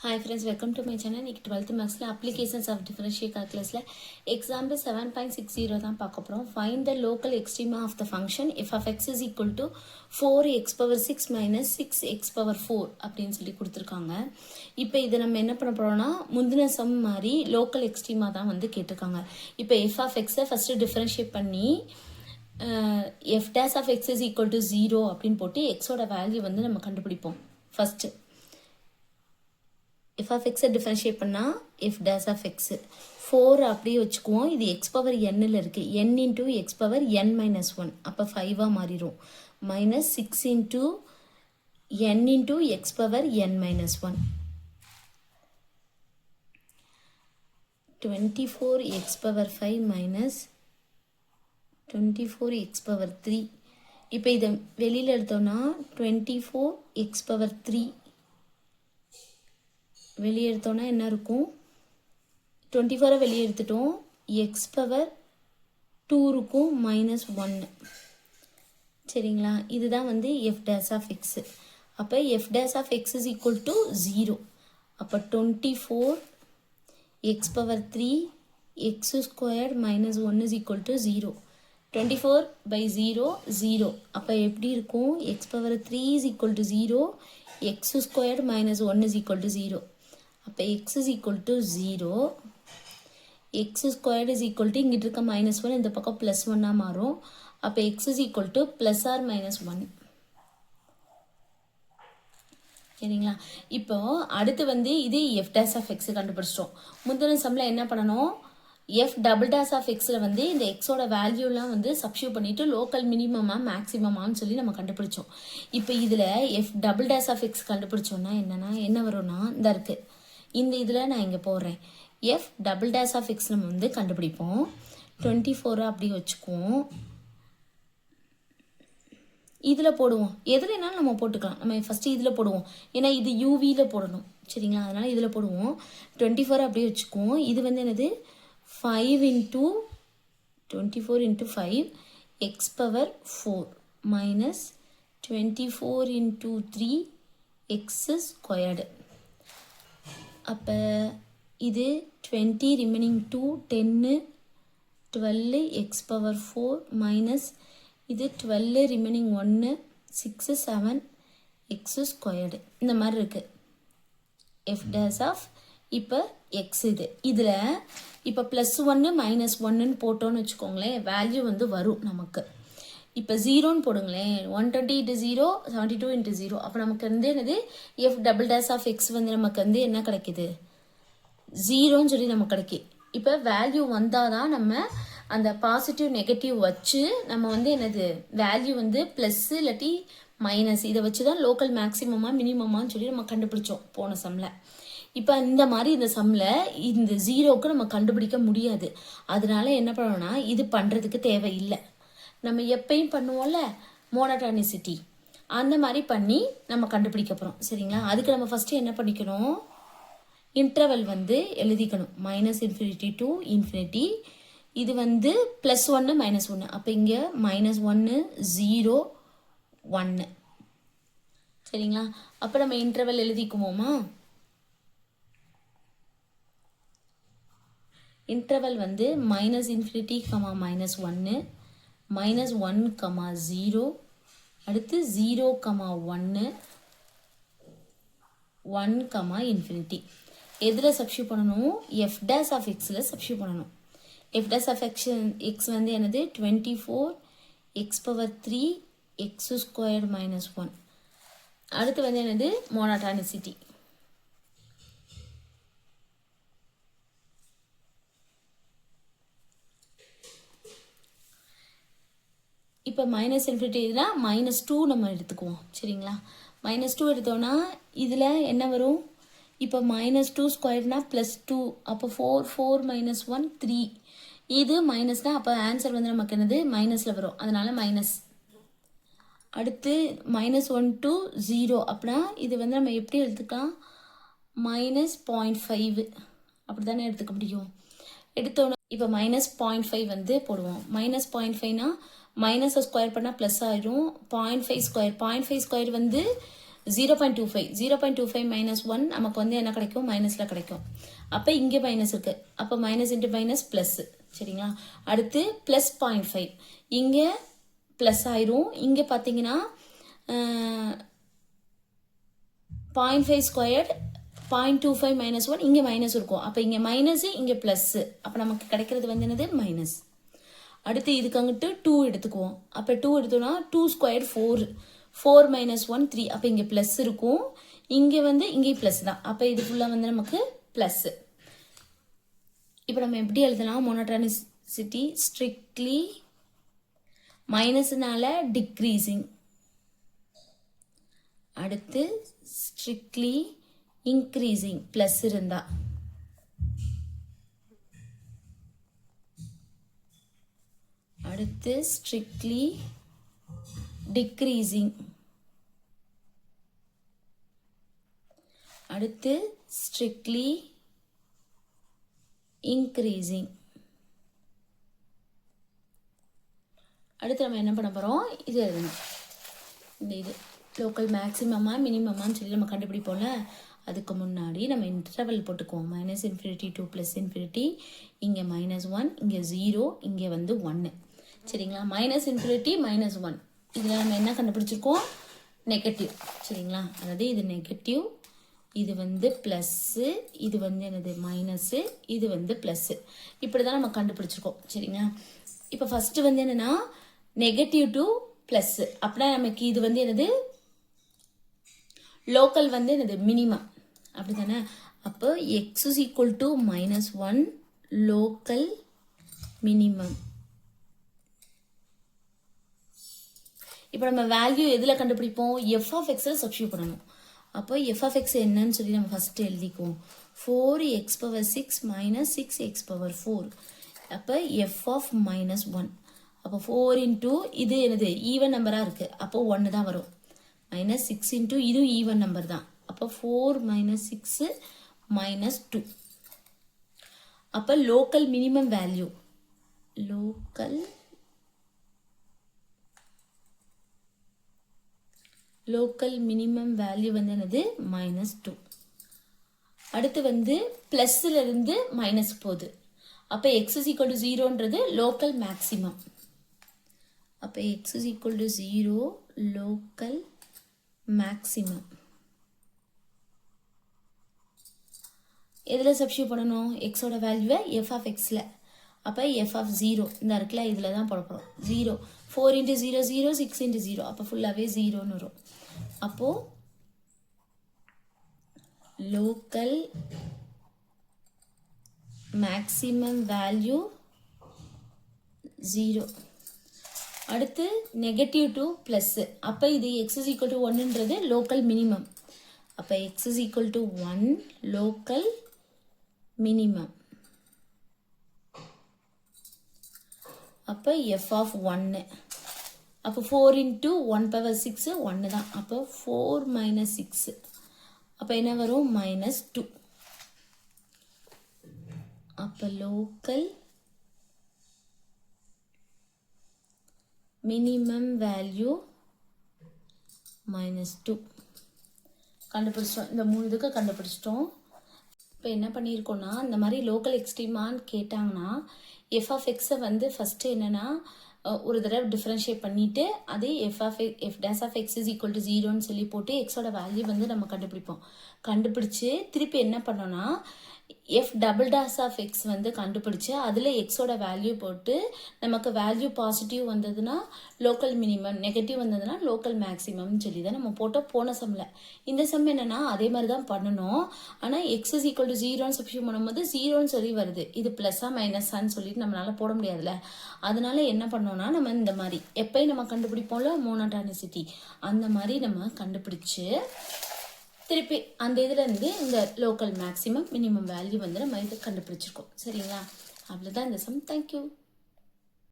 Hi friends, welcome to my channel. இன்னைக்கு 12th mathsல applications of differential calculusல example 7.60 தான் பார்க்க போறோம். Find the local extrema of the function f of x is equal to 4x power 6 minus 6x power 4 அப்படின்னு சொல்லி கொடுத்துருக்காங்க. இப்போ இதை நம்ம என்ன பண்ண போறோம்னா முந்தின சம் மாதிரி லோக்கல் எக்ஸ்ட்ரீமா தான் வந்து கேட்டிருக்காங்க. இப்போ f of x first differentiate பண்ணி f dash of x is equal to 0 அப்படின்னு போட்டு x ஓட வேல்யூ வந்து நம்ம கண்டுபிடிப்போம். First f of x differentiate பண்ணால் f dash of x 4 அப்படியே வச்சுக்குவோம். இது x பவர் nல இருக்குது. n into x power n minus 1 அப்போ 5ஆக மாறிடும். minus 6 into n into x power n minus 1 24x power 5 minus 24x power 3. இப்போ இதை வெளியில் எடுத்தோம்னா 24x பவர் 3 வெளியே எடுத்தோன்னா என்ன இருக்கும்? 24 வெளியே எடுத்துட்டோம். எக்ஸ் பவர் 2 இருக்கும் மைனஸ் 1. சரிங்களா? இதுதான் வந்து எஃப் டேஸ் ஆஃப் எக்ஸு. அப்போ f dash of x is equal to 0. அப்போ 24 x power 3 x squared minus 1 is equal to 0. 24 by 0 0. அப்போ எப்படி இருக்கும்? X power 3 is equal to 0 x squared minus 1 is equal to 0. அப்போ x is equal to 0, x squared is equal to இங்கிட்டு இருக்க minus 1 இந்த பக்கம் plus 1 மாறும். அப்போ x is equal to plus or minus 1. சரிங்களா? இப்போ அடுத்து வந்து இது f dash of x கண்டுபிடிச்சிட்டோம். முந்தின சம்மில் என்ன பண்ணணும்? f double dash of xல வந்து இந்த xோட வேல்யூலாம் வந்து சப்ஸ்டியூட் பண்ணிட்டு லோக்கல் மினிமமா மேக்ஸிமமான்னு சொல்லி நம்ம கண்டுபிடிச்சோம். இப்போ இதில் f double dash of x கண்டுபிடிச்சோன்னா என்ன வரும்னா இந்த இருக்கு. இந்த இதில் நான் இங்கே போடுறேன். F double dash of x நம்ம வந்து கண்டுபிடிப்போம். 24 அப்படி வச்சுக்குவோம். இதில் போடுவோம். எதுலனாலும் நம்ம போட்டுக்கலாம். நம்ம ஃபஸ்ட்டு இதில் போடுவோம். ஏன்னா இது யூவியில் போடணும். சரிங்களா? அதனால் இதில் போடுவோம். 24 அப்படியே வச்சுக்குவோம். இது வந்து என்னது? 5 into 24 into 5 X power 4 minus 24 into 3 X squared. அப்போ இது 20 ரிமைனிங் 2 10 12 எக்ஸ் பவர் 4 மைனஸ் இது 12 ரிமைனிங் 1 6 7 எக்ஸ் ஸ்கொயர்டு. இந்த மாதிரி இருக்குது எஃப் டேஸ் ஆஃப். இப்போ எக்ஸ் இதில் இப்போ ப்ளஸ் 1 மைனஸ் 1ன்னு போட்டோன்னு வச்சுக்கோங்களேன், வேல்யூ வந்து வரும் நமக்கு. இப்போ 0ன்னு போடுங்களேன். 120 into 0 72 into 0. அப்போ நமக்கு வந்து என்னது? F double dash of x வந்து நமக்கு வந்து என்ன கிடைக்குது? 0ன்னு சொல்லி நமக்கு கிடைக்கும். இப்போ வேல்யூ வந்தால் தான் நம்ம அந்த பாசிட்டிவ் நெகட்டிவ் வச்சு நம்ம வந்து என்னது வேல்யூ வந்து ப்ளஸ் இல்லாட்டி மைனஸ் இதை வச்சு தான் லோக்கல் மேக்ஸிமமா மினிமமான்னு சொல்லி நம்ம கண்டுபிடிச்சோம் போன சம்மில். இப்போ இந்த மாதிரி இந்த சம்மில் இந்த 0க்கு நம்ம கண்டுபிடிக்க முடியாது. அதனால என்ன பண்ணணும்னா இது பண்ணுறதுக்கு தேவையில்லை. நம்ம எப்பயும் பண்ணுவோம்ல மோனோடானிசிட்டி, அந்த மாதிரி பண்ணி நம்ம கண்டுபிடிக்க போகிறோம். சரிங்களா? அதுக்கு நம்ம ஃபஸ்ட்டு என்ன பண்ணிக்கணும்? இன்டர்வல் வந்து எழுதிக்கணும். Minus infinity to infinity. இது வந்து ப்ளஸ் 1 மைனஸ் 1. அப்போ இங்கே மைனஸ் 1 0 1. சரிங்களா? அப்போ நம்ம இன்டர்வல் எழுதிக்குவோமா? இன்டர்வல் வந்து minus infinity comma minus 1 minus 1 comma 0 அடுத்து 0 கமா 1 1 கமா இன்ஃபினிட்டி. எதில் சப்ஸ்டியூட் பண்ணணும்? எஃப் டேஷ் ஆஃப் எக்ஸில் சப்ஸ்டியூட் பண்ணணும். எஃப் டேஷ் ஆஃப் எக்ஸ் வந்து என்னது? 24 x power 3 X squared minus 1. அடுத்து வந்து என்னது? மோனோடானிசிட்டி. இப்போ மைனஸ் இன்ஃபினிட்டினா மைனஸ் 2 நம்ம எடுத்துக்குவோம். சரிங்களா? மைனஸ் 2 எடுத்தோன்னா இதில் என்ன வரும்? இப்போ மைனஸ் 2 ஸ்கொயர்னா ப்ளஸ் 2. அப்போ 4 4 மைனஸ் 1 3. இது மைனஸ்னால் அப்போ ஆன்சர் வந்து நமக்கு என்னது? மைனஸில் வரும். அதனால் மைனஸ். அடுத்து மைனஸ் 1 to 0. அப்படின்னா இது வந்து நம்ம எப்படி எடுத்துக்கலாம்? மைனஸ் 0.5 அப்படி தானே எடுத்துக்க முடியும். எடுத்தோன்னா இப்போ மைனஸ் 0.5 வந்து போடுவோம். மைனஸ் 0.5னா மைனஸை ஸ்கொயர் பண்ணால் ப்ளஸ் ஆயிடும். 0.5 ஸ்கொயர் 0.5 ஸ்கொயர் வந்து 0.25 மைனஸ் 1 நமக்கு வந்து என்ன கிடைக்கும் மைனஸில் கிடைக்கும். அப்போ இங்கே மைனஸ் இருக்குது, அப்போ மைனஸ் இன்ட்டு மைனஸ் ப்ளஸ். சரிங்களா, அடுத்து ப்ளஸ் 0.5 இங்கே ப்ளஸ் ஆயிரும். இங்கே பார்த்தீங்கன்னா 0.5 ஸ்கொயர்ட் 0.25 மைனஸ் 1 இங்கே மைனஸ் இருக்கும். அப்போ இங்கே மைனஸு இங்கே ப்ளஸ்ஸு, அப்போ நமக்கு கிடைக்கிறது வந்து என்னது மைனஸ். அடுத்து இதுக்கு அங்கிட்டு 2 எடுத்துக்குவோம். அப்போ 2 எடுத்தோம்னா 2 ஸ்கொயர் 4 மைனஸ் 1 3. அப்போ இங்கே ப்ளஸ் இருக்கும், இங்கே வந்து இங்கே ப்ளஸ் தான். அப்போ இது ஃபுல்லாக வந்து நமக்கு ப்ளஸ்ஸு. இப்போ நம்ம எப்படி எழுதலாம், மோனோட்டானிசிட்டி ஸ்ட்ரிக்ட்லி மைனஸ்னால டிக்ரீசிங், அடுத்து ஸ்ட்ரிக்ட்லி இன்க்ரீசிங் ப்ளஸ் இருந்தா, அடுத்து ஸ்ட்ரிக்ட்லி டிக்ரீசிங், அடுத்து ஸ்ட்ரிக்ட்லி இன்க்ரீசிங். அடுத்து நம்ம என்ன பண்ண போகிறோம், இது எழுதணும். இந்த இது லோக்கல் மேக்ஸிமமா மினிமமான்னு சொல்லி நம்ம கண்டுபிடிப்போம்ல, அதுக்கு முன்னாடி நம்ம இன்டர்வல் போட்டுக்குவோம். -∞ to +∞, இங்கே -1, இங்கே 0, இங்கே வந்து 1. சரிங்களா, -∞ -1 இதில் நம்ம என்ன கண்டுபிடிச்சிருக்கோம், நெகட்டிவ். சரிங்களா, அதாவது இது நெகட்டிவ், இது வந்து ப்ளஸ்ஸு, இது வந்து என்னது மைனஸு, இது வந்து ப்ளஸ்ஸு. இப்படி தான் நம்ம கண்டுபிடிச்சிருக்கோம். சரிங்களா, இப்போ ஃபஸ்ட்டு வந்து என்னென்னா நெகட்டிவ் டு ப்ளஸ்ஸு, அப்படின்னா நமக்கு இது வந்து என்னது லோக்கல் வந்து என்னது மினிமம், அப்படி தானே. அப்போ x is equal to -1 local minimum. இப்போ நம்ம வேல்யூ எதில் கண்டுபிடிப்போம், f of xல் சப்ஸ்டியூட் பண்ணணும். அப்போ f of x என்னன்னு சொல்லி நம்ம ஃபஸ்ட்டு எழுதிக்குவோம். 4x⁻6 - 6x⁴. அப்போ f of -1. அப்போ 4 இன்ட்டு இது என்னது ஈவன் நம்பராக இருக்குது, அப்போ 1 தான் வரும். -6 இன்ட்டு இது ஈவன் நம்பர் தான், அப்போ 4 - 6 - 2. அப்போ local minimum value, local minimum value வந்து என்னது -2. அடுத்து வந்து ப்ளஸ்ல இருந்து மைனஸ் போகுது, அப்போ x is equal to 0ன்றது லோக்கல் மேக்ஸிமம். அப்போ x is equal to 0 local maximum. எதில் சப்ஸ்டியூட் பண்ணணும், எக்ஸோட வேல்யூவை f of xல. அப்போ f of 0 இந்த இருக்குல்ல, இதில் தான் போட போகிறோம். 0 4 × 0 0, 6 × 0, அப்போ ஃபுல்லாகவே 0ன்னு வரும். அப்போது லோக்கல் மேக்ஸிமம் வேல்யூ 0. அடுத்து நெகட்டிவ் டு ப்ளஸ்ஸு, அப்போ இது x is equal to 1ன்றது லோக்கல் மினிமம். அப்போ x is equal to 1 local minimum. அப்போ f of 1, அப்போ 4 இன்ட்டு 1⁻6 1 தான், அப்போ 4 - 6, அப்போ என்ன வரும் -2. அப்போ லோக்கல் மினிமம் வேல்யூ -2 கண்டுபிடிச்சிட்டோம். இந்த 3 இதுக்கு கண்டுபிடிச்சிட்டோம். இப்போ என்ன பண்ணியிருக்கோன்னா, இந்த மாதிரி லோக்கல் எக்ஸ்ட்ரீமான்னு கேட்டாங்கன்னா f of xை வந்து ஃபஸ்ட்டு என்னென்னா ஒரு தடவை டிஃப்ரென்ஷியேட் பண்ணிவிட்டு அது f' x is equal to 0ன்னு சொல்லி போட்டு எக்ஸோட வேல்யூ வந்து நம்ம கண்டுபிடிச்சு திருப்பி என்ன பண்ணோன்னா f'' x வந்து கண்டுபிடிச்சு அதில் எக்ஸோட வேல்யூ போட்டு நமக்கு வேல்யூ பாசிட்டிவ் வந்ததுன்னா லோக்கல் மினிமம், நெகட்டிவ் வந்ததுன்னா லோக்கல் மேக்ஸிமம்னு சொல்லி தான் நம்ம போட்டோம் போன சம்மில். இந்த சம் என்னென்னா அதே மாதிரி தான் பண்ணணும், ஆனால் x is equal to 0ன்னு சப்ஸ்டியூட் பண்ணும்போது 0ன்னு சொல்லி வருது, இது ப்ளஸ்ஸா மைனஸான்னு சொல்லிட்டு நம்மளால் போட முடியாதுல்ல. அதனால என்ன பண்ணோம்னா நம்ம இந்த மாதிரி எப்பயும் நம்ம கண்டுபிடிப்போம்ல மோனோட்டானிசிட்டி, அந்த மாதிரி நம்ம கண்டுபிடிச்சு திருப்பி அந்த இதுலேருந்து இந்த லோக்கல் மேக்ஸிமம் மினிமம் வேல்யூ வந்து நம்ம இது கண்டுபிடிச்சிருக்கோம். சரிங்களா, அவ்வளோதான் இந்த சம். தேங்க்யூ.